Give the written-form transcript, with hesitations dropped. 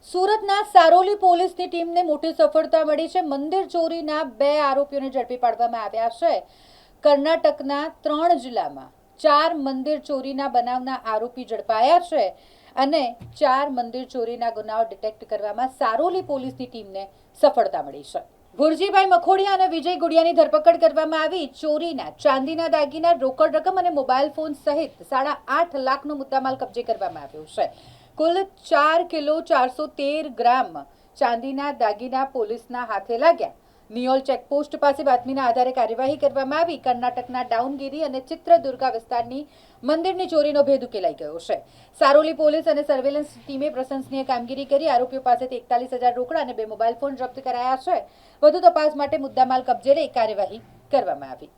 સુરતના સારોલી પોલીસની ટીમને મોટી સફળતા મળી છે। મંદિર ચોરીના 2 આરોપીઓને ઝડપી પાડવામાં આવ્યા છે। કર્ણાટકના 3 જિલ્લામાં 4 મંદિર ચોરીના બનાવના આરોપી ઝડપાયા છે અને 4 મંદિર ચોરીના ગુનાઓ ડિટેક્ટ કરવામાં સારોલી પોલીસની ટીમને સફળતા મળી છે। ભુરજીભાઈ મખોડિયા અને વિજય ગુડિયાની ધરપકડ કરવામાં આવી। ચોરીના ચાંદીના દાગીના, રોકડ રકમ અને મોબાઈલ ફોન સહિત 8.5 લાખનો મુદ્દામાલ કબજે કરવામાં આવ્યો છે। કુલ 4 કિલો 413 ગ્રામ ચાંદીના દાગીના પોલીસના હાથે લાગ્યા। નિયોલ ચેકપોસ્ટ પાસે બાતમીના આધારે કાર્યવાહી કરવામાં આવી। કર્ણાટકના ડાઉનગીરી અને ચિત્રદુર્ગા વિસ્તારની મંદિરની ચોરીનો ભેદ ઉકેલાઈ ગયો છે। સારોલી પોલીસ અને સર્વેલન્સ ટીમે પ્રશંસનીય કામગીરી કરી। આરોપીઓ પાસેથી 41,000 રોકડા અને 2 મોબાઈલ ફોન જપ્ત કરાયા છે। વધુ તપાસ માટે મુદ્દામાલ કબજે લઈ કાર્યવાહી કરવામાં આવી।